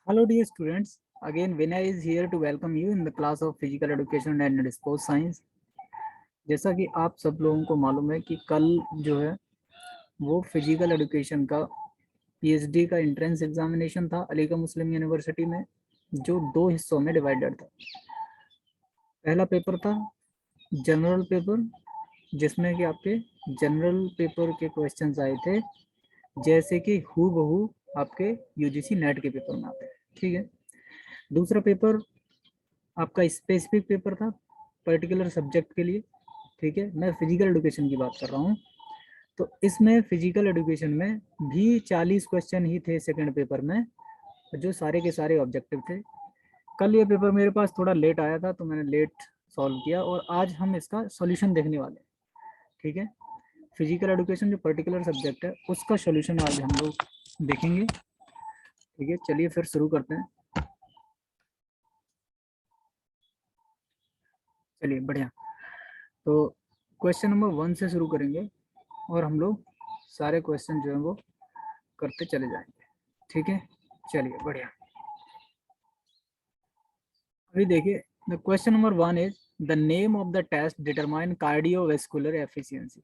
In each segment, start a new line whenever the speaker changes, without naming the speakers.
Hello dear students, again Vinay is here to welcome you in the class of Physical Education and Sports Science। जैसा कि आप सब लोगों को मालूम है कि कल जो है वो फिजिकल एजुकेशन का पीएचडी का एंट्रेंस एग्जामिनेशन था अलीगढ़ मुस्लिम यूनिवर्सिटी में, जो दो हिस्सों में डिवाइडेड था। पहला पेपर था जनरल पेपर, जिसमें कि आपके जनरल पेपर के क्वेश्चंस आए थे जैसे कि हू बहू आपके यूजीसी नेट के पेपर में आते हैं। ठीक है। दूसरा पेपर आपका स्पेसिफिक पेपर था पर्टिकुलर सब्जेक्ट के लिए। ठीक है, मैं फिजिकल एजुकेशन की बात कर रहा हूँ। तो इसमें फिजिकल एजुकेशन में भी 40 क्वेश्चन ही थे सेकंड पेपर में, जो सारे के सारे ऑब्जेक्टिव थे। कल ये पेपर मेरे पास थोड़ा लेट आया था तो मैंने लेट सॉल्व किया और आज हम इसका सॉल्यूशन देखने वाले हैं। ठीक है, फिजिकल एजुकेशन जो पर्टिकुलर सब्जेक्ट है उसका सॉल्यूशन आज हम लोग देखेंगे। ठीक है, चलिए फिर शुरू करते हैं। चलिए बढ़िया। तो क्वेश्चन नंबर 1 से शुरू करेंगे और हम लोग सारे क्वेश्चन जो है वो करते चले जाएंगे। ठीक है, चलिए बढ़िया। अभी देखिए, the question number 1 is the name of the test determine cardiovascular efficiency.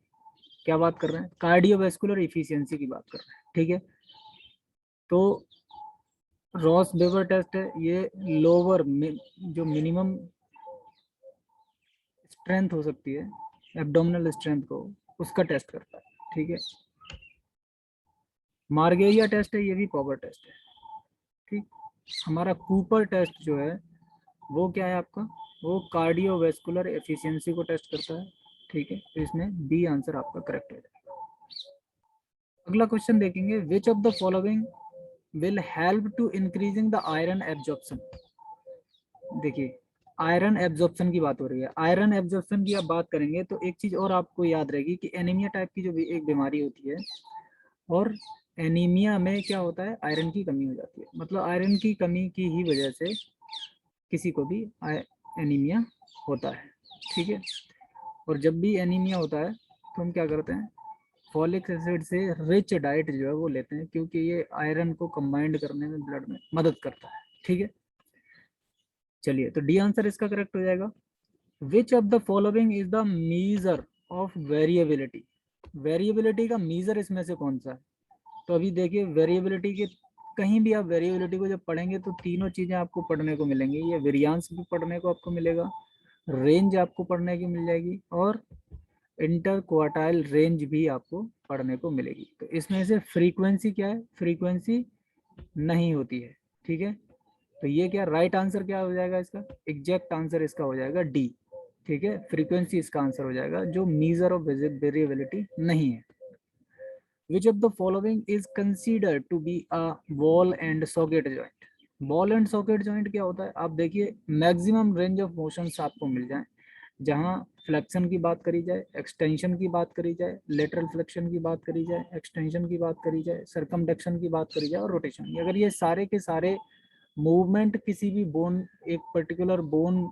क्या बात कर रहे हैं? कार्डियोवेस्कुलर एफिशिएंसी की बात कर रहे हैं। ठीक है, तो रॉस बेवर टेस्ट है ये, लोअर जो मिनिमम स्ट्रेंथ हो सकती है एब्डोमिनल स्ट्रेंथ को, उसका टेस्ट करता है। ठीक है, मार्गेरिया टेस्ट है, ये भी पावर टेस्ट है। ठीक, हमारा कूपर टेस्ट जो है वो क्या है आपका, वो कार्डियोवेस्कुलर एफिशिएंसी को टेस्ट करता है। ठीक है, तो इसमें बी आंसर आपका करेक्ट हो जाएगा। अगला क्वेश्चन देखेंगे, which of the following will help to increasing the iron absorption. देखिए, आयरन एब्जॉर्प्शन की बात हो रही है। आयरन एब्जॉर्प्शन की आप बात करेंगे तो एक चीज और आपको याद रहेगी कि एनीमिया टाइप की जो भी एक बीमारी होती है, और एनीमिया में क्या होता है, आयरन की कमी हो जाती है। मतलब आयरन की कमी की ही वजह से किसी को भी एनीमिया होता है। ठीक है, और जब भी एनीमिया होता है तो हम क्या करते हैं, फॉलिक एसिड से रिच डाइट जो है वो लेते हैं, क्योंकि ये आयरन को कंबाइंड करने में ब्लड में मदद करता है। ठीक है, चलिए तो डी आंसर इसका करेक्ट हो जाएगा। Which of the following is the measure of variability. Variability का मीजर इसमें से कौन सा है? तो अभी देखिए, वेरिएबिलिटी के कहीं भी आप वेरिएबिलिटी को जब पढ़ेंगे तो तीनों चीजें आपको पढ़ने को मिलेंगी। ये वेरियांस भी पढ़ने को आपको मिलेगा, रेंज आपको पढ़ने की मिल जाएगी, और इंटर क्वार्टाइल रेंज भी आपको पढ़ने को मिलेगी। तो इसमें से फ्रीक्वेंसी क्या है, फ्रीक्वेंसी नहीं होती है। ठीक है, तो ये क्या राइट आंसर क्या हो जाएगा इसका, एग्जैक्ट आंसर इसका हो जाएगा डी। ठीक है, फ्रीक्वेंसी इसका आंसर हो जाएगा, जो मीजर ऑफ वेरिएबिलिटी नहीं है। Which of the following is considered to be a ball and socket joint? Ball and socket joint क्या होता है? आप देखिए, मैक्सिमम रेंज ऑफ मोशंस आपको मिल जाए, जहां फ्लेक्शन की बात करी जाए, एक्सटेंशन की बात करी जाए, लेटरल फ्लेक्शन की बात करी जाए, एक्सटेंशन की बात करी जाए, सरकमडक्शन की बात करी जाए, और रोटेशन। अगर ये सारे के सारे मूवमेंट किसी भी बोन, एक पर्टिकुलर बोन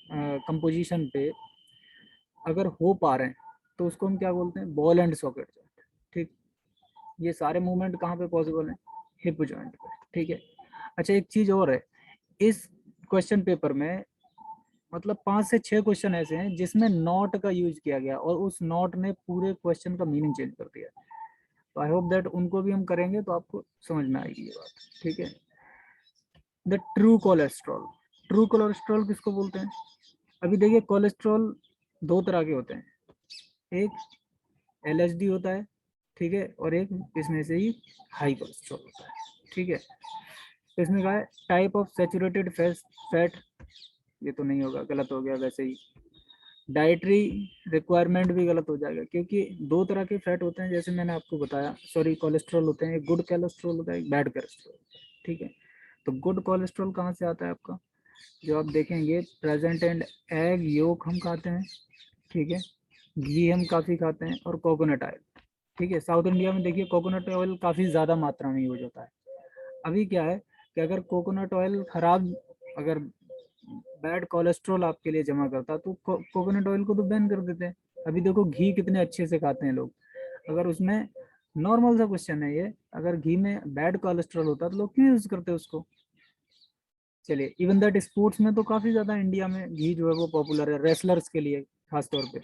कंपोजिशन पे अगर हो पा रहे हैं तो उसको हम क्या बोलते हैं, बॉल एंड सॉकेट जॉइंट। ठीक, ये सारे मूवमेंट कहाँ पे पॉसिबल है, हिप जॉइंट पे। ठीक है, अच्छा एक चीज और है, इस क्वेश्चन पेपर में मतलब 5 से 6 क्वेश्चन ऐसे हैं जिसमें नॉट का यूज किया गया और उस नॉट ने पूरे क्वेश्चन का मीनिंग चेंज कर दिया। तो आई होप दैट उनको भी हम करेंगे तो आपको समझ में आएगी ये बात। ठीक है, the true cholesterol. True cholesterol किसको बोलते हैं? अभी देखिए, कोलेस्ट्रॉल दो तरह के होते हैं, एक एलएसडी होता है, ठीक है, और एक इसमें से ही हाई कोलेस्ट्रॉल होता है। ठीक है, तो इसमें कहा है टाइप ऑफ सेचुरेटेड फैट, ये तो नहीं होगा, गलत हो गया वैसे ही। डाइटरी रिक्वायरमेंट भी गलत हो जाएगा, क्योंकि दो तरह के फैट होते हैं जैसे मैंने आपको बताया, सॉरी कोलेस्ट्रॉल होते हैं, एक गुड कोलेस्ट्रॉल होता है, एक बैड कोलेस्ट्रॉल। ठीक है, तो गुड कोलेस्ट्रॉल कहाँ से आता है आपका, जो आप देखेंगे प्रेजेंट एंड एग योक हम खाते हैं। ठीक है, घी हम काफ़ी खाते हैं, और कोकोनट ऑयल। ठीक है, साउथ इंडिया में देखिए कोकोनट ऑयल काफ़ी ज़्यादा मात्रा में यूज होता है। अभी क्या है कि अगर कोकोनट ऑयल खराब, अगर बैड कोलेस्ट्रॉल आपके लिए जमा करता तो कोकोनट ऑयल को तो बैन कर देते हैं। अभी देखो घी कितने अच्छे से खाते हैं लोग, अगर उसमें, नॉर्मल सा क्वेश्चन है ये, अगर घी में बैड कोलेस्ट्रॉल होता तो लोग क्यों यूज करते उसको? चलिए, इवन दैट स्पोर्ट्स में तो काफी ज्यादा इंडिया में घी जो है वो पॉपुलर है रेसलर्स के लिए खास तौर पे।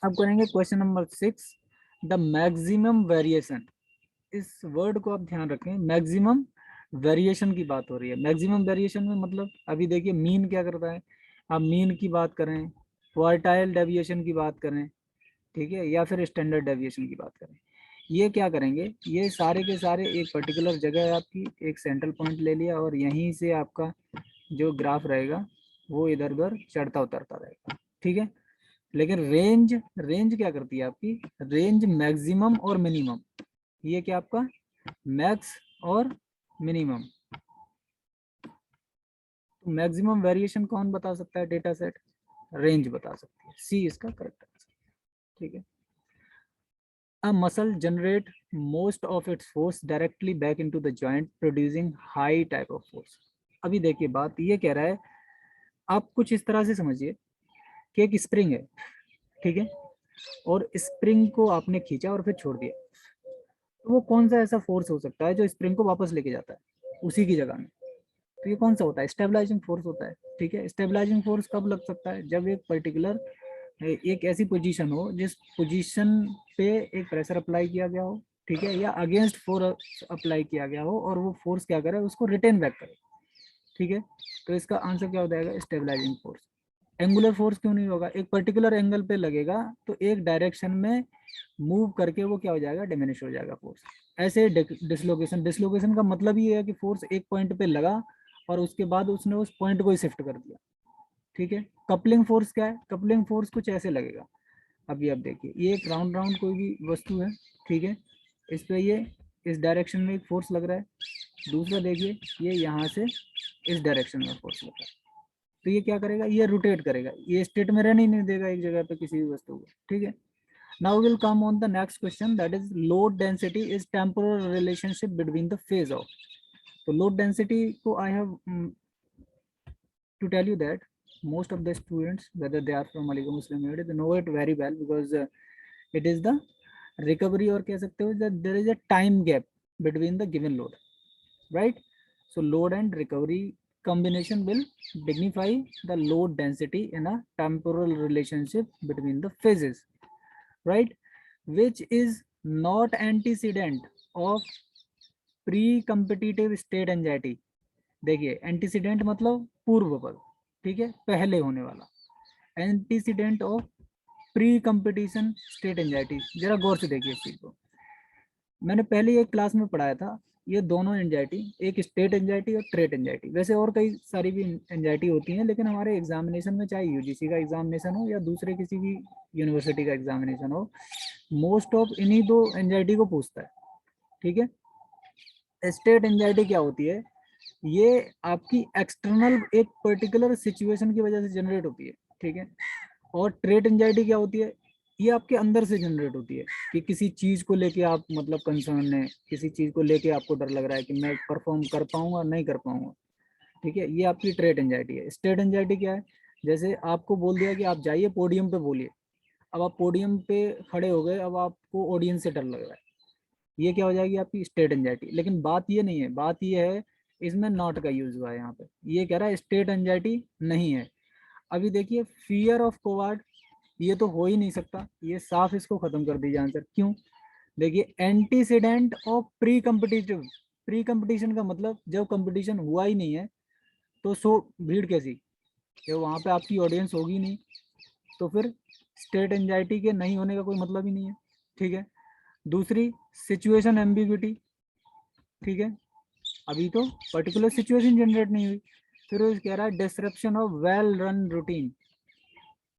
अब करेंगे question number 6, the maximum variation. इस वर्ड को आप ध्यान रखें, मैक्सिमम वेरिएशन की बात हो रही है। मैक्सिमम वेरिएशन में मतलब अभी देखिए मीन क्या करता है, आप मीन की बात करें, क्वार्टाइल डेविएशन की बात करें, ठीक है, या फिर स्टैंडर्ड डेविएशन की बात करें, ये क्या करेंगे, ये सारे के सारे एक पर्टिकुलर जगह है आपकी, एक सेंट्रल पॉइंट ले लिया और यहीं से आपका जो ग्राफ रहेगा वो इधर उधर चढ़ता उतरता रहेगा, ठीक है। लेकिन रेंज, रेंज क्या करती है आपकी, रेंज मैक्सिमम और मिनिमम, ये क्या आपका मैक्स और मिनिमम। तो मैक्सिमम वेरिएशन कौन बता सकता है डेटा सेट, रेंज बता सकती है, सी इसका करेक्ट आंसर, ठीक है। A muscle generate most of its force directly back into the joint, producing high type of force. अभी देखिए बात ये कह रहा है, आप कुछ इस तरह से समझिए कि एक स्प्रिंग है, ठीक है, और स्प्रिंग को आपने खींचा और फिर छोड़ दिया, तो वो कौन सा ऐसा फोर्स हो सकता है जो स्प्रिंग को वापस लेके जाता है उसी की जगह में, तो ये कौन सा होता है, स्टेबलाइजिंग फोर्स होता है, ठीक है। स्टेबलाइजिंग फोर्स कब लग सकता है, जब एक पर्टिकुलर एक ऐसी पोजीशन हो जिस पोजीशन पे एक प्रेशर अप्लाई किया गया हो, ठीक है, या अगेंस्ट फोर्स अप्लाई किया गया हो और वो फोर्स क्या करे, उसको रिटेन बैक करे, ठीक है। तो इसका आंसर क्या हो जाएगा, स्टेबलाइजिंग फोर्स। एंगुलर फोर्स क्यों नहीं होगा, एक पर्टिकुलर एंगल पे लगेगा तो एक डायरेक्शन में मूव करके वो क्या हो जाएगा, डिमिनिश हो जाएगा फोर्स। ऐसे डिसलोकेशन, डिसलोकेशन का मतलब ये है कि फोर्स एक पॉइंट पे लगा और उसके बाद उसने उस पॉइंट को ही शिफ्ट कर दिया, ठीक है। कपलिंग फोर्स क्या है, कपलिंग फोर्स कुछ ऐसे लगेगा, अभी आप देखिए ये एक राउंड राउंड कोई भी वस्तु है, ठीक है, इस पे ये इस डायरेक्शन में एक फोर्स लग रहा है, दूसरा देखिए ये यहाँ से इस डायरेक्शन में फोर्स लग रहा है, तो ये क्या करेगा, ये रोटेट करेगा, ये स्टेट में रहने ही नहीं देगा एक जगह पे किसी भी वस्तु को, ठीक है। Now will come on the next question, that is load density is temporal relationship between the phase of. तो लोड डेंसिटी को I have to tell you that most of the students, whether they are from Aligarh Muslim University, they know it very well because it is the recovery, or कह सकते हो that there is a time gap between the given load, right? So load and recovery combination will dignify the load density in a temporal relationship between the phases, right? Which is not antecedent of pre-competitive state anxiety. देखिए antecedent मतलब पूर्व पद, ठीक है, पहले होने वाला, antecedent of pre competition state anxiety. जरा गौर से देखिए इस चीज को, मैंने पहले एक क्लास में पढ़ाया था, ये दोनों एंजाइटी, एक स्टेट एंजाइटी और ट्रेट एंजाइटी, वैसे और कई सारी भी एंजाइटी होती हैं, लेकिन हमारे एग्जामिनेशन में चाहे यूजीसी का एग्जामिनेशन हो या दूसरे किसी भी यूनिवर्सिटी का एग्जामिनेशन हो, मोस्ट ऑफ इन्हीं दो एंजाइटी को पूछता है, ठीक है। स्टेट एंजाइटी क्या होती है, ये आपकी एक्सटर्नल एक पर्टिकुलर सिचुएशन की वजह से जनरेट होती है, ठीक है। और ट्रेट एंजाइटी क्या होती है, ये आपके अंदर से जनरेट होती है कि किसी चीज को लेके आप मतलब कंसर्न है, किसी चीज को लेके आपको डर लग रहा है कि मैं परफॉर्म कर पाऊंगा नहीं कर पाऊंगा, ठीक है, ये आपकी ट्रेट एंजाइटी है। स्टेट एंजाइटी क्या है, जैसे आपको बोल दिया कि आप जाइए पोडियम पे बोलिए, अब आप पोडियम पे खड़े हो गए, अब आपको ऑडियंस से डर लग रहा है, ये क्या हो जाएगी आपकी स्टेट एंजाइटी। लेकिन बात ये नहीं है, बात ये है इसमें नॉट का यूज हुआ है यहाँ पे, ये कह रहा है स्टेट एंजाइटी नहीं है। अभी देखिए फियर ऑफ कोवार्ड, ये तो हो ही नहीं सकता, ये साफ इसको खत्म कर दीजिए आंसर, क्यों, देखिए antecedent of pre competitive, pre competition का मतलब जब कंपटीशन हुआ ही नहीं है तो सो भीड़ कैसी, जब वहाँ पे आपकी ऑडियंस होगी नहीं तो फिर स्टेट एंजाइटी के नहीं होने का कोई मतलब ही नहीं है, ठीक है। दूसरी सिचुएशन एम्बिग्यूटी, ठीक है, अभी तो पर्टिकुलर सिचुएशन जनरेट नहीं हुई। फिर वो कह रहा है disruption of well run routine,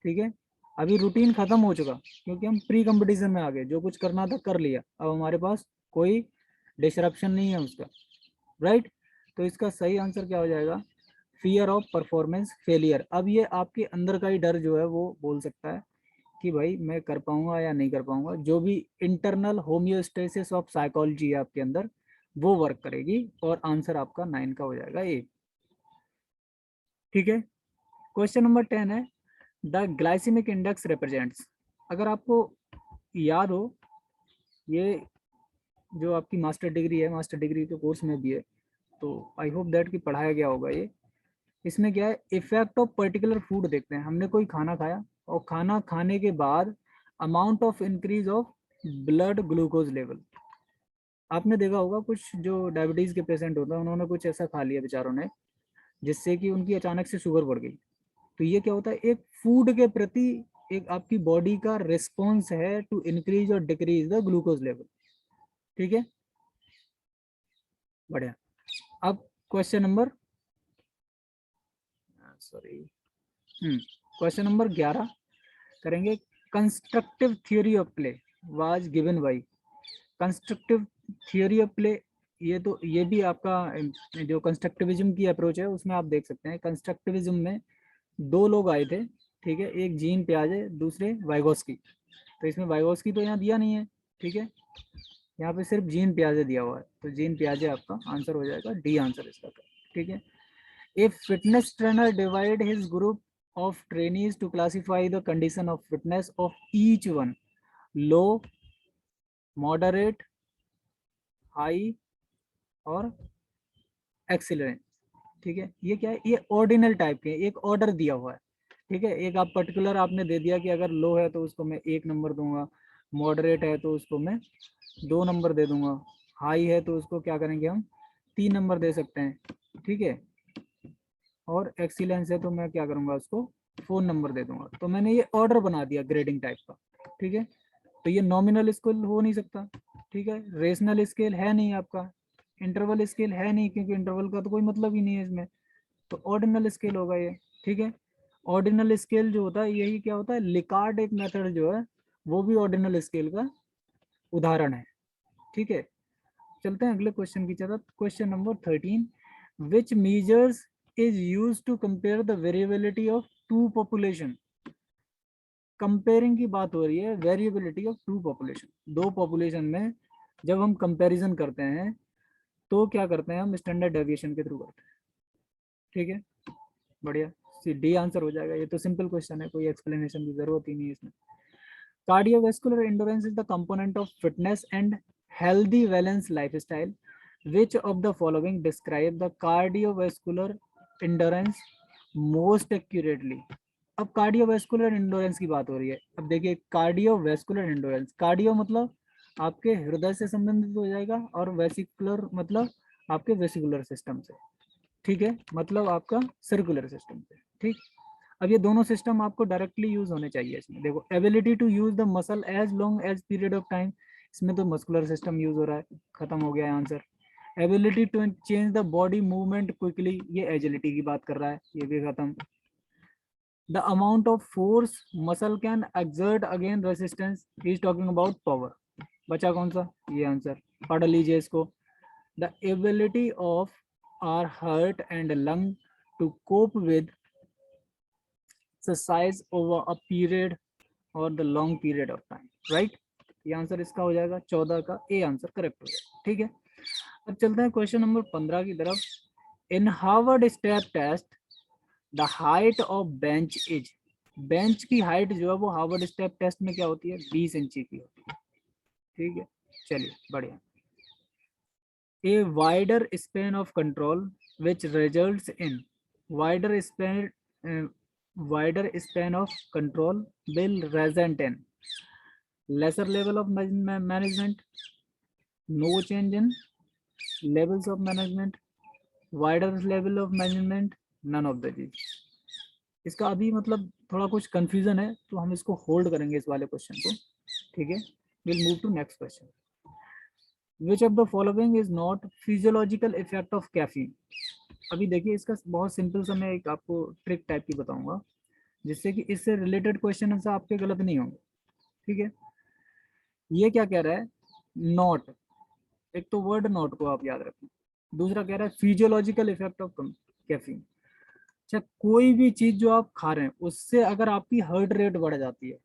ठीक है, अभी रूटीन खत्म हो चुका क्योंकि हम प्री कंपटीशन में आ गए, जो कुछ करना था कर लिया, अब हमारे पास कोई डिसरप्शन नहीं है उसका, राइट। तो इसका सही आंसर क्या हो जाएगा, फियर ऑफ परफॉर्मेंस फेलियर। अब ये आपके अंदर का ही डर जो है वो बोल सकता है कि भाई मैं कर पाऊंगा या नहीं कर पाऊंगा, जो भी इंटरनल होम्योस्टेसिस ऑफ साइकोलॉजी है आपके अंदर वो वर्क करेगी, और आंसर आपका 9 का हो जाएगा ए, ठीक है। क्वेश्चन नंबर 10 है, द ग्लाइसेमिक इंडेक्स रिप्रेजेंट्स। अगर आपको याद हो, ये जो आपकी मास्टर डिग्री है, मास्टर डिग्री के कोर्स में भी है, तो आई होप दैट कि पढ़ाया गया होगा ये। इसमें क्या है, इफेक्ट ऑफ पर्टिकुलर फूड देखते हैं। हमने कोई खाना खाया और खाना खाने के बाद amount of increase of blood glucose level. आपने देखा होगा कुछ जो डायबिटीज के पेशेंट होता है, उन्होंने कुछ ऐसा खा लिया बेचारों ने जिससे कि उनकी अचानक से शुगर बढ़ गई। तो ये क्या होता है, एक फूड के प्रति एक आपकी बॉडी का रिस्पॉन्स है टू इंक्रीज और डिक्रीज द ग्लूकोज लेवल। ठीक है, बढ़िया। अब क्वेश्चन नंबर क्वेश्चन नंबर 11 करेंगे। Constructive theory of play was given by. Constructive theory of play, ये भी आपका जो कंस्ट्रक्टिविज्म की अप्रोच है उसमें आप देख सकते हैं। कंस्ट्रक्टिविज्म में दो लोग आए थे, ठीक है, एक जीन पियाजे, दूसरे वाइगोस्की। तो इसमें वाइगोस्की तो यहाँ दिया नहीं है, ठीक है, यहाँ पे सिर्फ जीन पियाजे दिया हुआ है, तो जीन पियाजे आपका आंसर हो जाएगा, डी आंसर इसका, ठीक है। If fitness trainer divide his group of trainees to classify the condition of fitness of each one, low, moderate, high और एक्सीलरेंट, ठीक है। ये क्या है, ये ऑर्डिनल टाइप के, एक ऑर्डर दिया हुआ है, ठीक है। एक आप पर्टिकुलर आपने दे दिया कि अगर लो है तो उसको मैं 1 नंबर दूंगा, मॉडरेट है तो उसको मैं 2 नंबर दे दूंगा, हाई है तो उसको क्या करेंगे हम 3 नंबर दे सकते हैं, ठीक है, और एक्सीलेंस है तो मैं क्या करूंगा उसको 4 नंबर दे दूंगा। तो मैंने ये ऑर्डर बना दिया ग्रेडिंग टाइप का, ठीक है। तो ये नॉमिनल स्केल हो नहीं सकता, ठीक है, रेशनल स्केल है नहीं आपका, इंटरवल स्केल है नहीं क्योंकि इंटरवल का तो कोई मतलब ही नहीं है इसमें, तो ऑर्डिनल स्केल होगा ये, ठीक है। ऑर्डिनल स्केल जो होता है यही क्या होता है, लिकार्ड एक मेथड जो है वो भी ऑर्डिनल स्केल का उदाहरण है, ठीक है। चलते हैं अगले क्वेश्चन की तरफ। Question number 13, which measures is used to compare the variability of two population। Comparing की बात हो रही है, वेरिएबिलिटी ऑफ टू पॉपुलेशन, दो पॉपुलेशन में जब हम कंपैरिजन करते हैं तो क्या करते हैं, हम स्टैंडर्ड डेविएशन के थ्रू करते हैं, ठीक है, बढ़िया। डी आंसर हो जाएगा, ये तो सिंपल क्वेश्चन है, कोई एक्सप्लेनेशन की जरूरत ही नहीं है इसमें। Cardiovascular endurance is the component of fitness and healthy balance lifestyle. Which of the following describe the cardiovascular endurance most accurately। अब कार्डियोवैस्कुलर एंडोरेंस की बात हो रही है। अब देखिए कार्डियोवैस्कुलर एंडोरेंस, कार्डियो मतलब आपके हृदय से संबंधित हो जाएगा और वेसिकुलर मतलब आपके वेसिकुलर सिस्टम से, ठीक है, मतलब आपका सर्कुलर सिस्टम से, ठीक। अब ये दोनों सिस्टम आपको डायरेक्टली यूज होने चाहिए इसमें। देखो ability to use the muscle as long as period of time, इसमें तो मस्कुलर सिस्टम यूज हो रहा है, खत्म हो गया answer. Ability to change the body movement quickly, ये एजिलिटी की बात कर रहा है, ये भी खत्म। The amount of force muscle can exert again resistance, he is talking about power. बचा कौन सा, ये आंसर पढ़ लीजिए इसको। The ability of our heart and lung to cope with exercise over a period और the long period of time, right. ये answer इसका हो जाएगा 14 का ए आंसर करेक्ट हो जाएगा, ठीक है। अब चलते हैं क्वेश्चन नंबर 15 की तरफ। In Harvard step test the height of bench is, bench की हाइट जो है वो हार्वर्ड स्टेप टेस्ट में क्या होती है, 20 इंची की होती है, ठीक है। चलिए बढ़िया। A wider span of control which results in wider Spain, wider span of control will result in lesser level of management, no change in levels of management, wider level of management, none of the these। इसका अभी मतलब थोड़ा कुछ confusion है तो हम इसको hold करेंगे इस वाले क्वेश्चन को, ठीक है। Will move to next question. Which of the following is not physiological effect of caffeine. अभी देखिए इसका बहुत सिंपल सा मैं एक आपको ट्रिक टाइप की बताऊंगा जिससे कि इससे रिलेटेड क्वेश्चन से आपके गलत नहीं होंगे, ठीक है। ये क्या कह रहा है, नॉट, एक तो वर्ड नॉट को आप याद रखें, दूसरा कह रहा है फिजियोलॉजिकल इफेक्ट ऑफ कैफीन। अच्छा, कोई भी चीज जो आप खा रहे हैं उससे अगर आपकी हार्ट रेट बढ़ जाती है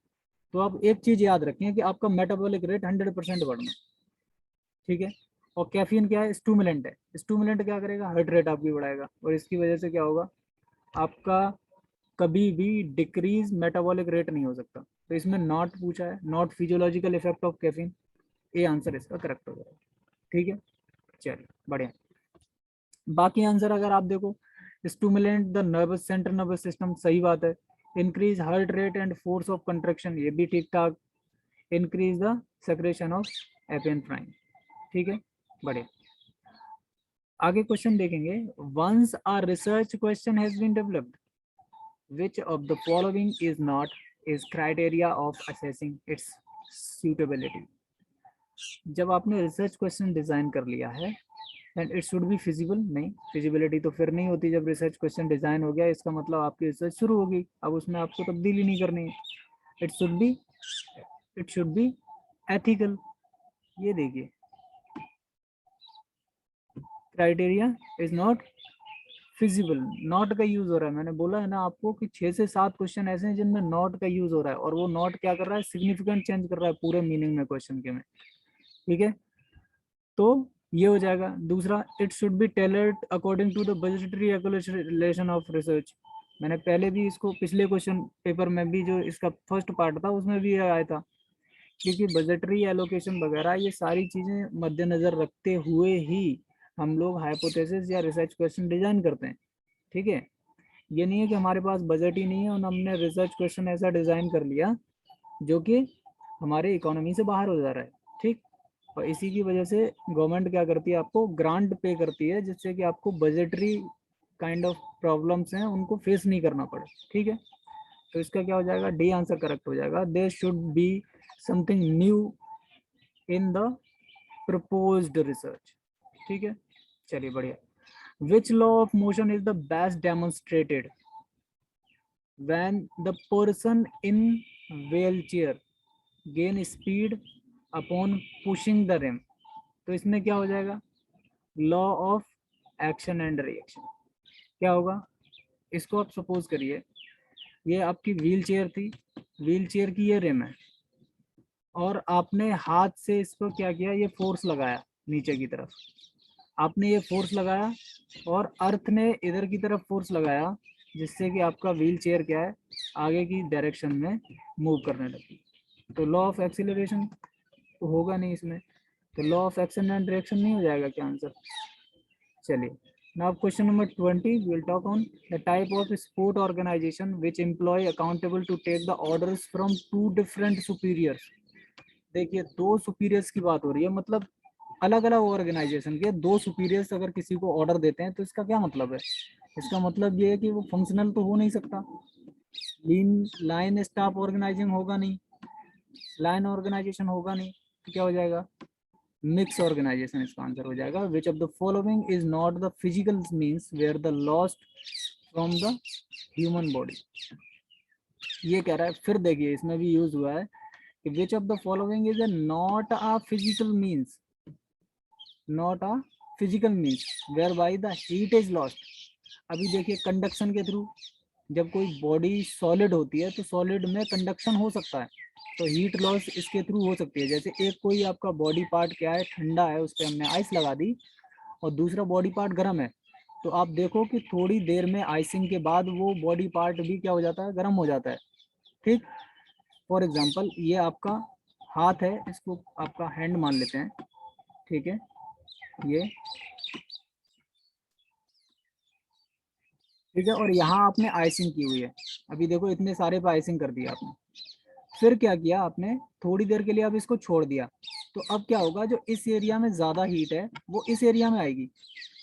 तो आप एक चीज याद रखें कि आपका मेटाबॉलिक रेट 100% बढ़ना, ठीक है। और कैफीन क्या है, स्टूमुलेंट है, स्टूमुलेंट क्या करेगा, हार्ट रेट आपकी बढ़ाएगा और इसकी वजह से क्या होगा, आपका कभी भी डिक्रीज मेटाबॉलिक रेट नहीं हो सकता। तो इसमें नॉट पूछा है, not physiological effect of caffeine, A answer इसका करेक्ट हो जाएगा, ठीक है। चलिए बढ़िया। बाकी आंसर अगर आप देखो, stimulant the nervous center nervous system, सही बात है। Increase heart rate and force of contraction, ये भी ठीक ठाक। Increase the secretion of epinephrine, ठीक है, बढ़िया। आगे क्वेश्चन देखेंगे, once a research question has been developed, which of the following is not is criteria of assessing its suitability। जब आपने रिसर्च क्वेश्चन डिजाइन कर लिया है, and it should B feasible, नहीं फिजिबिलिटी तो फिर नहीं होती जब रिसर्च क्वेश्चन डिजाइन हो गया, इसका मतलब आपकी रिसर्च शुरू होगी, अब उसमें आपको तब्दीली नहीं करनी है। It should be ethical. ये देखिए, criteria is not feasible, not का यूज हो रहा है। मैंने बोला है ना आपको कि 6 से 7 क्वेश्चन ऐसे हैं जिनमें नॉट का यूज हो रहा है, और वो नॉट क्या कर रहा है, सिग्निफिकेंट चेंज कर रहा है पूरे मीनिंग में क्वेश्चन के में, ठीक है। तो ये हो जाएगा। दूसरा, it should be tailored according to the budgetary regulation of research. मैंने पहले भी इसको पिछले क्वेश्चन पेपर में भी, जो इसका फर्स्ट पार्ट था उसमें भी आया था, क्योंकि बजटरी एलोकेशन वगैरह ये सारी चीजें मद्देनजर रखते हुए ही हम लोग हाइपोथेसिस या रिसर्च क्वेश्चन डिजाइन करते हैं, ठीक है। ये नहीं है कि हमारे पास बजट ही नहीं है और हमने रिसर्च क्वेश्चन ऐसा डिजाइन कर लिया जो कि हमारे इकोनॉमी से बाहर हो जा रहा है, ठीक। और इसी की वजह से गवर्नमेंट क्या करती है, आपको ग्रांट पे करती है, जिससे कि आपको बजटरी काइंड ऑफ प्रॉब्लम्स हैं उनको फेस नहीं करना पड़े, ठीक है। तो इसका क्या हो जाएगा, डी आंसर करेक्ट हो जाएगा। There should be something new in the proposed research, ठीक है। चलिए बढ़िया। Which law of motion is the best demonstrated when the person in wheelchair gain speed upon pushing the rim। तो इसमें क्या हो जाएगा, law of action and reaction. क्या होगा, इसको आप सपोज करिए ये आपकी व्हील चेयर थी, व्हील चेयर की ये रिम है, और आपने हाथ से इसको क्या किया, ये फोर्स लगाया नीचे की तरफ, आपने ये फोर्स लगाया और अर्थ ने इधर की तरफ फोर्स लगाया, जिससे कि आपका व्हील चेयर क्या है, आगे की डायरेक्शन में मूव करने लगी। तो लॉ ऑफ एक्सीलरेशन तो होगा नहीं इसमें, तो law of action and reaction नहीं हो जाएगा क्या आंसर। चलिए, now question number 20 we'll talk on the type of sport organization which employ accountable to take the orders from two different superiors। देखिए, दो सुपीरियर्स की बात हो रही है, मतलब अलग अलग ऑर्गेनाइजेशन के दो सुपीरियर्स अगर किसी को ऑर्डर देते हैं तो इसका क्या मतलब है, इसका मतलब ये है कि वो फंक्शनल तो हो नहीं सकता, लाइन स्टाफ ऑर्गेनाइजिंग होगा नहीं, लाइन ऑर्गेनाइजेशन होगा नहीं, तो क्या हो जाएगा, मिक्स ऑर्गेनाइजेशन इसका आंसर हो जाएगा। Which of the following is not the physical means where the lost from the human body. ये कह रहा है, फिर देखिए इसमें भी यूज हुआ है कि which of the following is not a physical means, not a physical means whereby the heat is lost. अभी देखिए, कंडक्शन के थ्रू, जब कोई बॉडी सॉलिड होती है तो सॉलिड में कंडक्शन हो सकता है, तो हीट लॉस इसके थ्रू हो सकती है। जैसे एक कोई आपका बॉडी पार्ट क्या है, ठंडा है, उस पर हमने आइस लगा दी, और दूसरा बॉडी पार्ट गर्म है, तो आप देखो कि थोड़ी देर में आइसिंग के बाद वो बॉडी पार्ट भी क्या हो जाता है, गर्म हो जाता है, ठीक। फॉर एग्जाम्पल ये आपका हाथ है, इसको आपका हैंड मान लेते हैं, ठीक है, ये ठीक है, और यहाँ आपने आइसिंग की हुई है। अभी देखो इतने सारे पे आइसिंग कर दिया आपने, फिर क्या किया आपने, थोड़ी देर के लिए अब इसको छोड़ दिया, तो अब क्या होगा, जो इस एरिया में ज़्यादा हीट है वो इस एरिया में आएगी,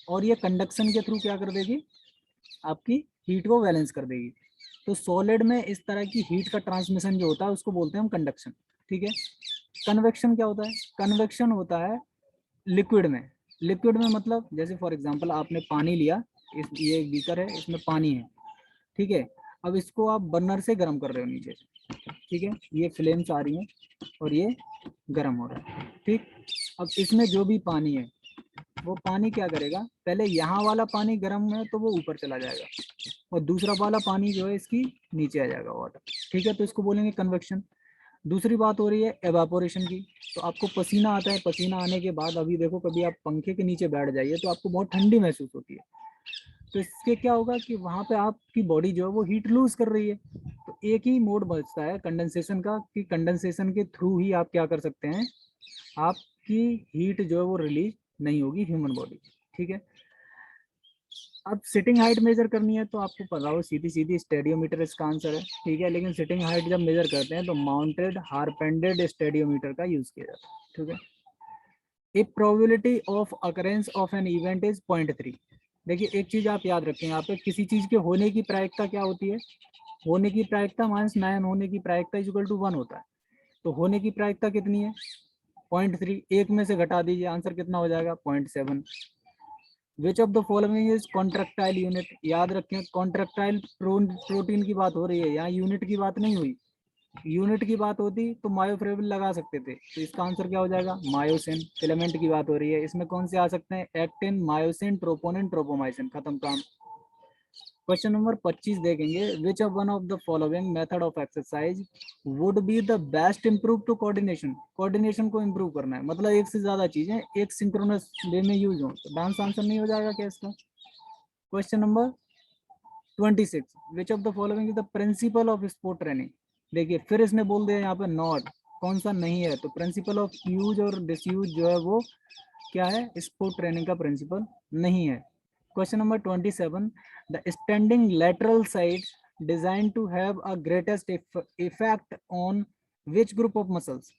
और ये कंडक्शन के थ्रू क्या कर देगी, आपकी हीट को बैलेंस कर देगी। तो सॉलिड में इस तरह की हीट का ट्रांसमिशन जो होता है उसको बोलते हैं हम कंडक्शन, ठीक है। कन्वेक्शन क्या होता है, कन्वेक्शन होता है लिक्विड में। लिक्विड में मतलब जैसे फॉर एग्जांपल आपने पानी लिया, इस ये एक बीकर है, इसमें पानी है, ठीक है। अब इसको आप बर्नर से गर्म कर रहे हो नीचे से, ठीक है, ये फ्लेम्स आ रही हैं और ये गर्म हो रहा है, ठीक। अब इसमें जो भी पानी है वो पानी क्या करेगा, पहले यहाँ वाला पानी गर्म है तो वो ऊपर चला जाएगा, और दूसरा वाला पानी जो है इसकी नीचे आ जाएगा वाटर, ठीक है। तो इसको बोलेंगे कन्वेक्शन। दूसरी बात हो रही है एवापोरेशन की। तो आपको पसीना आता है, पसीना आने के बाद अभी देखो कभी आप पंखे के नीचे बैठ जाइए तो आपको बहुत ठंडी महसूस होती है, तो इससे क्या होगा कि वहाँ पे आपकी बॉडी जो है वो हीट लूज कर रही है। तो एक ही मोड बचता है कंडेंसेशन का, कि कंडेंसेशन के थ्रू ही आप क्या कर सकते हैं, आपकी हीट जो है वो रिलीज नहीं होगी ह्यूमन बॉडी, ठीक है। अब सिटिंग हाइट मेजर करनी है तो आपको पता हो सीधी सीधी स्टेडियोमीटर इसका आंसर है, ठीक है। लेकिन सिटिंग हाइट जब मेजर करते हैं तो माउंटेड हार्पेंडेड स्टेडियोमीटर का यूज किया जाता है, ठीक है। If probability of occurrence of an event is 0.3। देखिए एक चीज आप याद रखें, यहाँ पे किसी चीज के होने की प्रायिकता क्या होती है, होने की प्रायिकता माइनस 9 होने की प्रायिकता इक्वल टू 1 होता है। तो होने की प्रायिकता कितनी है 0.3, एक में से घटा दीजिए, आंसर कितना हो जाएगा 0.7। विच of the following is contractile unit, याद रखें कॉन्ट्रेक्टाइल प्रोटीन की बात हो रही है, यहाँ यूनिट की बात नहीं हुई। यूनिट की बात होती तो मायोफ्रेविल लगा सकते थे, तो इसका आंसर क्या हो जाएगा मायोसिन। फिलामेंट की बात हो रही है, इसमें कौन से आ सकते हैं एक्टिन, मायोसिन, ट्रोपोनिन, ट्रोपोमाइसिन, खत्म काम। क्वेश्चन नंबर 25 देखेंगे, which of one of the following method of exercise would be the best improve to coordination. Coordination को इम्प्रूव करना है, मतलब एक से ज्यादा चीजें एक सिंक्रोनस वे में यूज हो, तो डांस आंसर नहीं हो जाएगा क्या इसका। Question number 26, which of the following is the principle of sport training. देखिए फिर इसने बोल दिया यहाँ पे नॉट, कौन सा नहीं है, तो प्रिंसिपल ऑफ यूज और डिसयूज जो है वो क्या है, स्पोर्ट ट्रेनिंग का प्रिंसिपल नहीं है। Question number 27, the standing lateral side design to have a greatest effect on which group of muscles.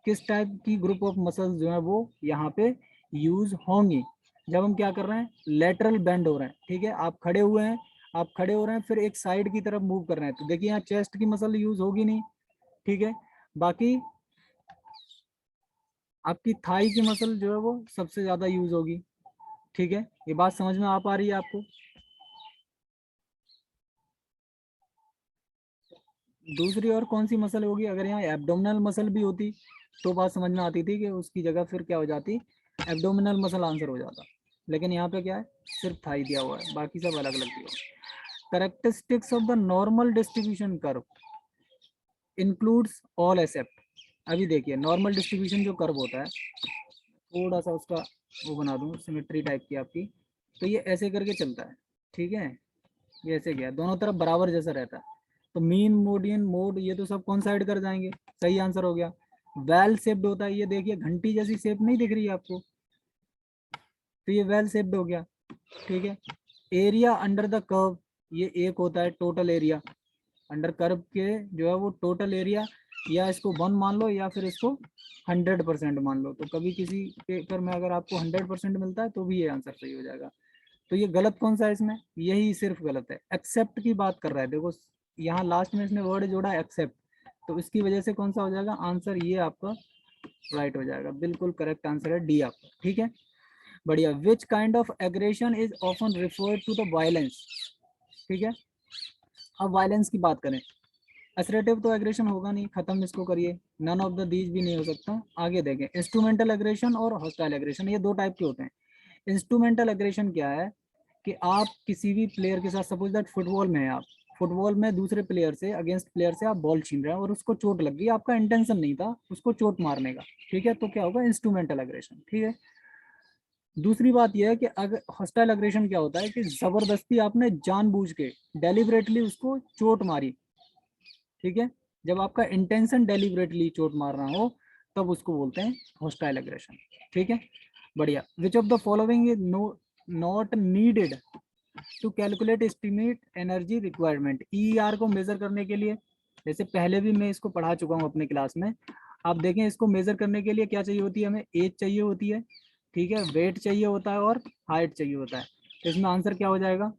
किस टाइप की ग्रुप ऑफ मसल्स जो है वो यहाँ पे यूज होंगी जब हम क्या कर रहे हैं, लेटरल बेंड हो रहे हैं, ठीक है। आप खड़े हुए हैं, आप खड़े हो रहे हैं फिर एक साइड की तरफ मूव कर रहे हैं, तो देखिए यहाँ चेस्ट की मसल यूज होगी नहीं, ठीक है। बाकी आपकी थाई की मसल जो है वो सबसे ज्यादा यूज होगी, ठीक है। ये बात समझ में आ पा रही है आपको। दूसरी और कौन सी मसल होगी, अगर यहाँ एब्डोमिनल मसल भी होती तो बात समझ में आती थी कि उसकी जगह फिर क्या हो जाती, एब्डोमिनल मसल आंसर हो जाता। लेकिन यहाँ पे क्या है, सिर्फ थाई दिया हुआ है, बाकी सब अलग अलग दिया हुआ है। Characteristics of the normal distribution curve includes all except. अभी देखिए नॉर्मल डिस्ट्रीब्यूशन जो कर्व होता है, थोड़ा सा उसका वो बना दूं सिमेट्री टाइप की आपकी, तो ये ऐसे करके चलता है, ठीक है। ये ऐसे गया, दोनों तरफ बराबर जैसा रहता है, तो मीन मोडियन मोड ये तो सब कौन साइड कर जाएंगे, सही आंसर हो गया। वेल शेप्ड होता है, ये देखिए घंटी जैसी शेप नहीं दिख रही है आपको, तो ये वेल शेप्ड हो गया, ठीक है। एरिया अंडर द कर्व, ये एक होता है टोटल एरिया अंडर कर्व के जो है वो टोटल एरिया, या इसको 1 मान लो या फिर इसको 100% मान लो, तो कभी किसी पेपर में अगर आपको 100% मिलता है तो भी ये आंसर सही हो जाएगा। तो ये गलत कौन सा है इसमें, यही सिर्फ गलत है, एक्सेप्ट की बात कर रहा है, देखो यहाँ लास्ट में इसने वर्ड जोड़ा एक्सेप्ट, तो इसकी वजह से कौन सा हो जाएगा आंसर, ये आपका राइट हो जाएगा, बिल्कुल करेक्ट आंसर है डी आपका, ठीक है बढ़िया। Which kind of aggression is often referred to the violence, ठीक है। अब वायलेंस की बात करें, असरेटिव तो एग्रेशन होगा नहीं, खत्म इसको करिए, नन ऑफ द दीज भी नहीं हो सकता। आगे देखें, इंस्ट्रूमेंटल एग्रेशन और हॉस्टाइल एग्रेशन, ये दो टाइप के होते हैं। इंस्ट्रूमेंटल एग्रेशन क्या है कि आप किसी भी प्लेयर के साथ, सपोज दैट फुटबॉल में है आप, फुटबॉल में दूसरे प्लेयर से, अगेंस्ट प्लेयर से आप बॉल छीन रहे हैं और उसको चोट लग गई, आपका इंटेंशन नहीं था उसको चोट मारने का, ठीक है, तो क्या होगा इंस्ट्रूमेंटल एग्रेशन, ठीक है। दूसरी बात यह है कि अगर हॉस्टाइल एग्रेशन क्या होता है कि जबरदस्ती आपने जानबूझ के डेलिबरेटली उसको चोट मारी, ठीक है। जब आपका इंटेंशन डेलिबरेटली चोट मारना हो तब उसको बोलते हैं हॉस्टाइल एग्रेशन, ठीक है बढ़िया। Which of the following is not needed to calculate estimate energy requirement. EER को मेजर करने के लिए, जैसे पहले भी मैं इसको पढ़ा चुका हूँ अपने क्लास में, आप देखें इसको मेजर करने के लिए क्या चाहिए होती है, हमें एज चाहिए होती है, ठीक है, वेट चाहिए होता है और हाइट चाहिए होता है। तो इसमें आंसर क्या हो जाएगा,